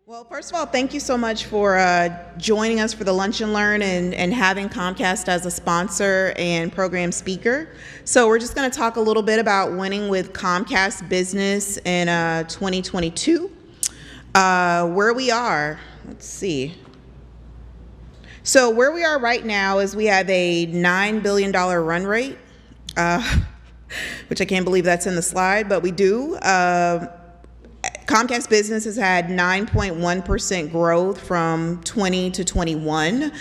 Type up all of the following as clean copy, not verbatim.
Well, first of all, thank you so much for joining us for the Lunch and Learn and having Comcast as a sponsor and program speaker. So we're just going to talk a little bit about winning with Comcast Business in 2022. Where we are, let's see. So where we are right now is we have a $9 billion run rate, which I can't believe that's in the slide, but we do. Comcast Business has had 9.1% growth from 20 to 21.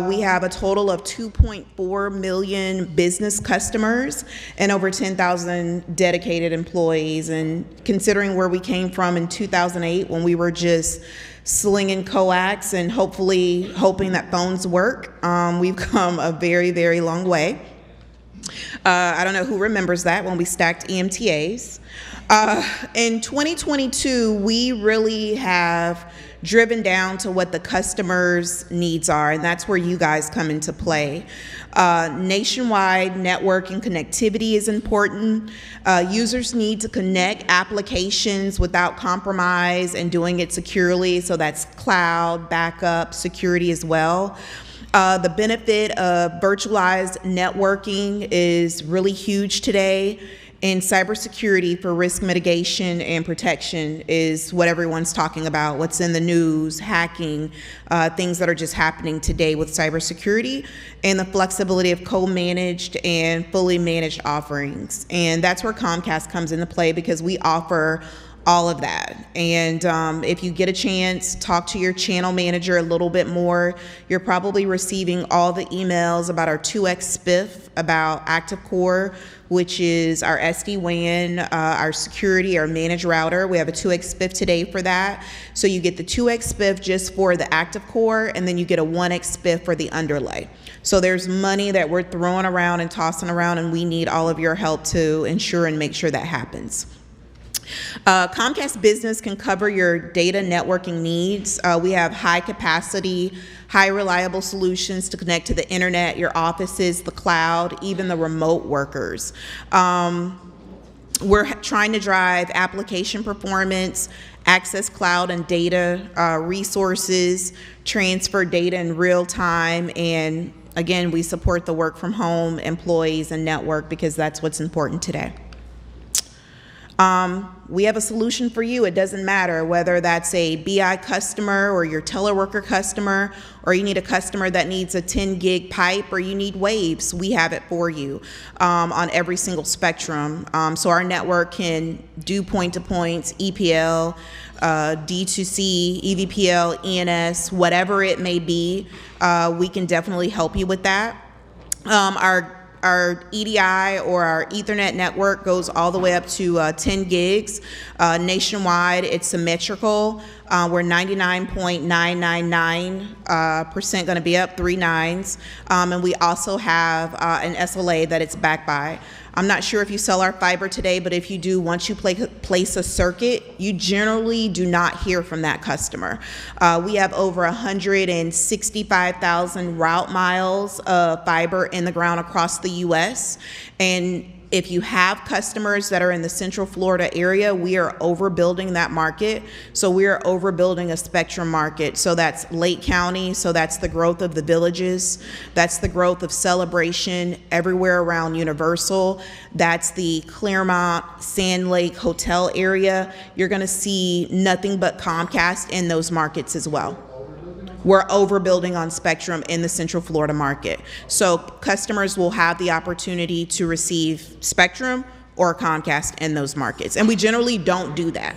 We have a total of 2.4 million business customers and over 10,000 dedicated employees. And considering where we came from in 2008 when we were just slinging coax and hoping that phones work, we've come a very, very long way. I don't know who remembers that when we stacked EMTAs. In 2022, we really have driven down to what the customer's needs are, and that's where you guys come into play. Nationwide network and connectivity is important. Users need to connect applications without compromise and doing it securely, so that's cloud, backup, security as well. The benefit of virtualized networking is really huge today. And cybersecurity for risk mitigation and protection is what everyone's talking about, what's in the news, hacking, things that are just happening today with cybersecurity, and the flexibility of co-managed and fully managed offerings. And that's where Comcast comes into play because we offer all of that. And if you get a chance, talk to your channel manager a little bit more. You're probably receiving all the emails about our 2x spiff, about Active Core, which is our SD-WAN, our security, our managed router. We have a 2x spiff today for that. So you get the 2x spiff just for the Active Core, and then you get a 1x spiff for the underlay. So there's money that we're throwing around and tossing around, and we need all of your help to ensure and make sure that happens. Comcast Business can cover your data networking needs. We have high capacity, high reliable solutions to connect to the internet, your offices, the cloud, even the remote workers. We're trying to drive application performance, access cloud and data resources, transfer data in real time, and again, we support the work from home employees and network because that's what's important today. We have a solution for you. It doesn't matter whether that's a BI customer or your teleworker customer, or you need a customer that needs a 10 gig pipe, or you need waves. We have it for you on every single spectrum. So our network can do point-to-points, EPL, D2C, EVPL, ENS, whatever it may be. We can definitely help you with that. Our EDI or our Ethernet network goes all the way up to 10 gigs. Nationwide, it's symmetrical. We're 99.999% going to be up, 3 nines. And we also have an SLA that it's backed by. I'm not sure if you sell our fiber today, but if you do, once you place a circuit, you generally do not hear from that customer. We have over 165,000 route miles of fiber in the ground across the U.S. And if you have customers that are in the Central Florida area, we are overbuilding that market. So we are overbuilding a spectrum market. So that's Lake County. So that's the growth of the villages. That's the growth of Celebration everywhere around Universal. That's the Claremont, Sand Lake Hotel area. You're going to see nothing but Comcast in those markets as well. We're overbuilding on spectrum in the Central Florida market. So customers will have the opportunity to receive spectrum or Comcast in those markets. And we generally don't do that.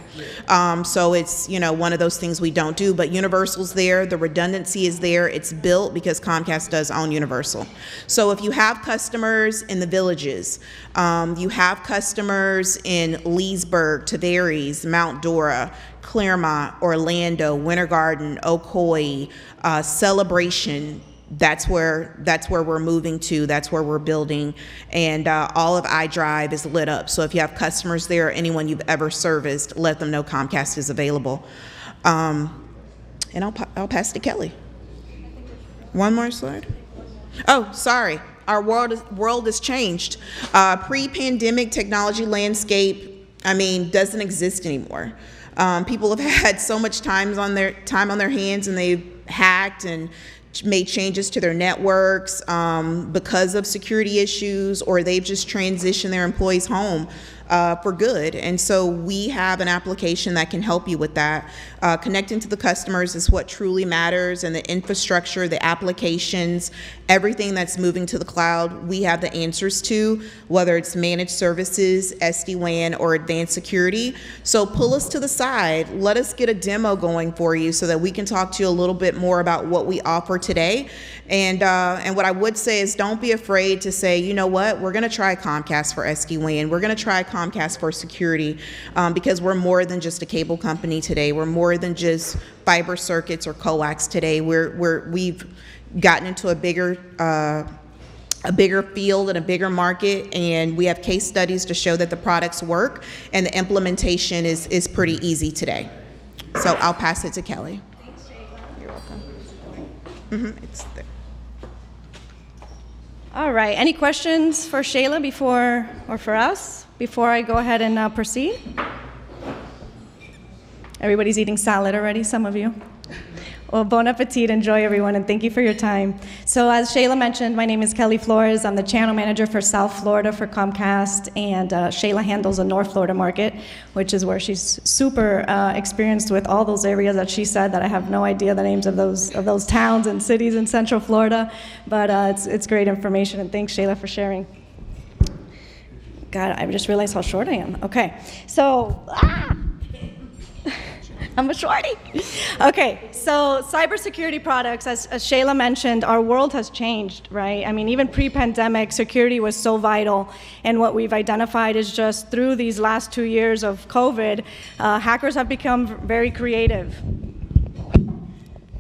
So it's, one of those things we don't do, but Universal's there, the redundancy is there, it's built because Comcast does own Universal. So if you have customers in the villages, you have customers in Leesburg, Tavares, Mount Dora, Claremont, Orlando, Winter Garden, Ocoee, Celebration, that's where we're moving to, that's where we're building, and all of iDrive is lit up. So if you have customers there or anyone you've ever serviced, let them know Comcast is available. And I'll pass to Kelly. One more slide. Oh, sorry. Our world has changed. Pre-pandemic technology landscape, doesn't exist anymore. People have had so much time on their hands, and they've hacked and made changes to their networks because of security issues, or they've just transitioned their employees home for good. And so we have an application that can help you with that. Connecting to the customers is what truly matters, and the infrastructure, the applications, everything that's moving to the cloud, we have the answers to, whether it's managed services, SD-WAN, or advanced security. So pull us to the side. Let us get a demo going for you so that we can talk to you a little bit more about what we offer today. And what I would say is, don't be afraid to say, you know what, we're going to try Comcast for SD-WAN. We're going to try Comcast for security, because we're more than just a cable company today. We're more than just fiber circuits or coax today. We've gotten into a bigger field and a bigger market, and we have case studies to show that the products work, and the implementation is pretty easy today. So I'll pass it to Kelly. Thanks, Shayla. You're welcome. It's there. All right, any questions for Shayla for us before I go ahead and proceed? Everybody's eating salad already, some of you. Well, bon appetit, enjoy everyone, and thank you for your time. So as Shayla mentioned, my name is Kelly Flores. I'm the channel manager for South Florida for Comcast, and Shayla handles the North Florida market, which is where she's super experienced with all those areas that she said that I have no idea the names of those towns and cities in Central Florida, but it's great information, and thanks, Shayla, for sharing. God, I just realized how short I am. Okay, so, I'm a shorty. Okay, so cybersecurity products, as Shayla mentioned, our world has changed, right? I mean, even pre-pandemic, security was so vital, and what we've identified is just through these last 2 years of COVID, hackers have become very creative.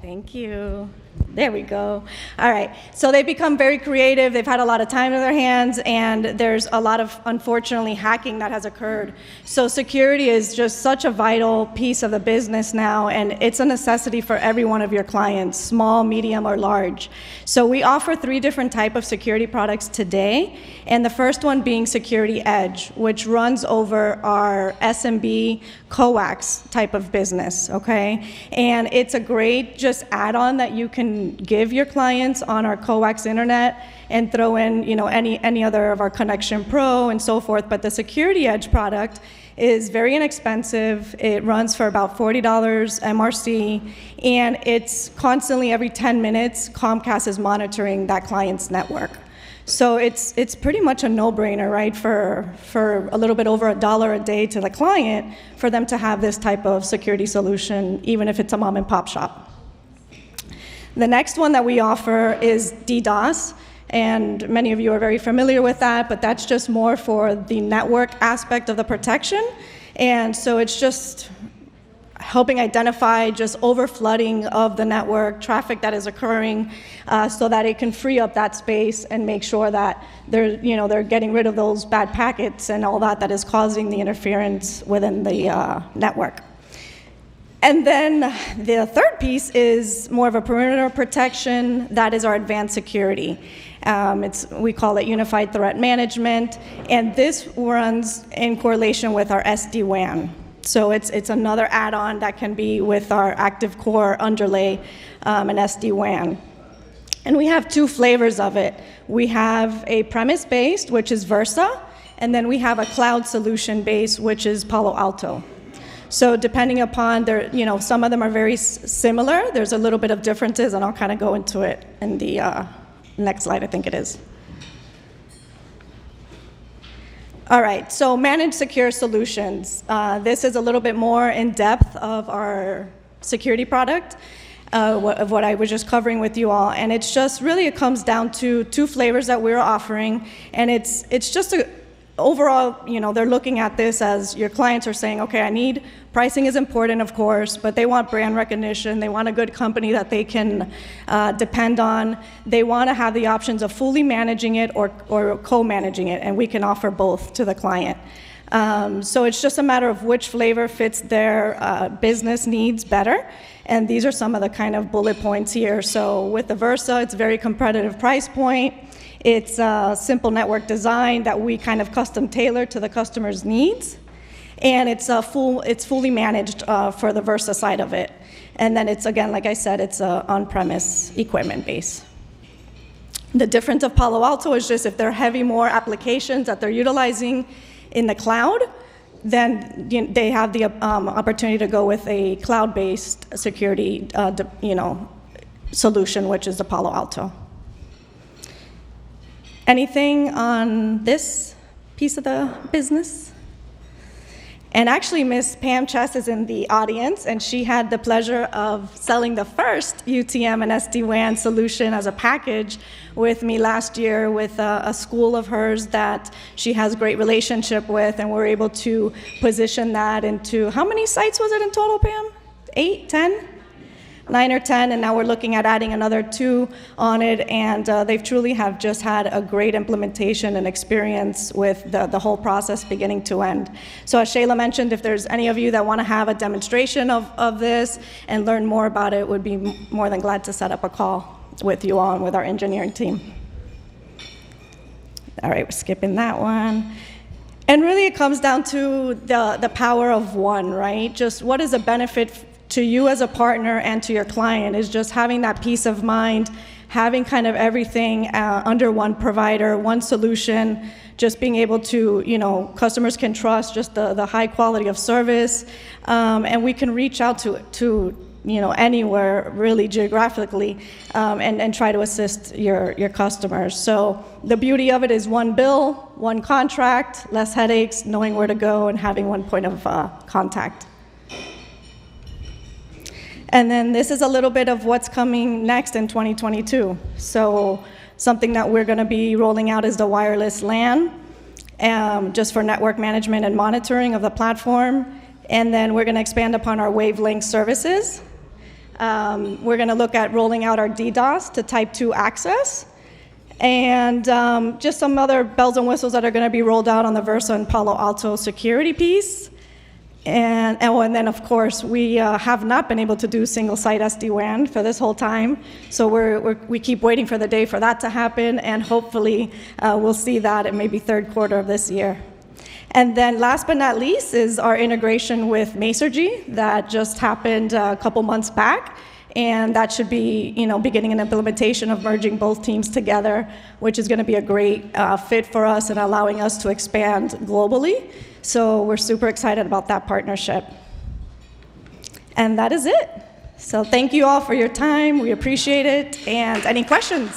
Thank you. There we go. All right, so they've become very creative. They've had a lot of time in their hands, and there's a lot of, unfortunately, hacking that has occurred. So security is just such a vital piece of the business now, and it's a necessity for every one of your clients, small, medium, or large. So we offer 3 different types of security products today, and the first one being Security Edge, which runs over our SMB coax type of business, okay? And it's a great just add-on that you can give your clients on our coax internet and throw in, you know, any other of our Connection Pro and so forth. But the Security Edge product is very inexpensive. It runs for about $40 MRC, and it's constantly every 10 minutes, Comcast is monitoring that client's network. So it's pretty much a no-brainer, right, for a little bit over $1 a day to the client for them to have this type of security solution, even if it's a mom and pop shop. The next one that we offer is DDoS, and many of you are very familiar with that, but that's just more for the network aspect of the protection. And so it's just helping identify just overflooding of the network, traffic that is occurring, so that it can free up that space and make sure that they're getting rid of those bad packets and all that is causing the interference within the network. And then the third piece is more of a perimeter protection. That is our advanced security. We call it Unified Threat Management, and this runs in correlation with our SD-WAN. So it's another add-on that can be with our active core underlay and SD-WAN. And we have 2 flavors of it. We have a premise-based, which is Versa, and then we have a cloud solution-based, which is Palo Alto. So depending upon some of them are very similar. There's a little bit of differences, and I'll kind of go into it in the next slide, I think it is. All right, so managed secure solutions. This is a little bit more in depth of our security product, of what I was just covering with you all. And it's just really, it comes down to 2 flavors that we're offering. And it's just overall, they're looking at this as your clients are saying, okay, pricing is important, of course, but they want brand recognition. They want a good company that they can depend on. They want to have the options of fully managing it or co-managing it, and we can offer both to the client. So it's just a matter of which flavor fits their business needs better. And these are some of the kind of bullet points here. So with the Versa, it's very competitive price point. It's a simple network design that we kind of custom tailor to the customer's needs. And it's fully managed for the Versa side of it. And then it's, again, like I said, it's on-premise equipment base. The difference of Palo Alto is just if they're heavy more applications that they're utilizing in the cloud, then they have the opportunity to go with a cloud-based security solution, which is the Palo Alto. Anything on this piece of the business? And actually, Miss Pam Chess is in the audience, and she had the pleasure of selling the first UTM and SD-WAN solution as a package with me last year with a school of hers that she has a great relationship with, and we're able to position that into, how many sites was it in total, Pam? 8, 10? 9 or 10, and now we're looking at adding another 2 on it, and they've truly have just had a great implementation and experience with the whole process beginning to end. So as Shayla mentioned, if there's any of you that want to have a demonstration of this and learn more about it, would be more than glad to set up a call with you all and with our engineering team. All right, we're skipping that one. And really it comes down to the power of one, right? Just what is a benefit to you as a partner and to your client is just having that peace of mind, having kind of everything under one provider, one solution, just being able to, customers can trust just the high quality of service, and we can reach out to anywhere really geographically and try to assist your customers. So the beauty of it is one bill, one contract, less headaches, knowing where to go and having one point of contact. And then this is a little bit of what's coming next in 2022. So something that we're going to be rolling out is the wireless LAN, just for network management and monitoring of the platform. And then we're going to expand upon our wavelength services. We're going to look at rolling out our DDoS to type 2 access. And just some other bells and whistles that are going to be rolled out on the Versa and Palo Alto security piece. And then, of course, we have not been able to do single-site SD-WAN for this whole time. So we keep waiting for the day for that to happen, and hopefully we'll see that in maybe third quarter of this year. And then last but not least is our integration with Masergy that just happened a couple months back. And that should be, beginning an implementation of merging both teams together, which is going to be a great fit for us and allowing us to expand globally. So we're super excited about that partnership. And that is it. So thank you all for your time. We appreciate it. And any questions?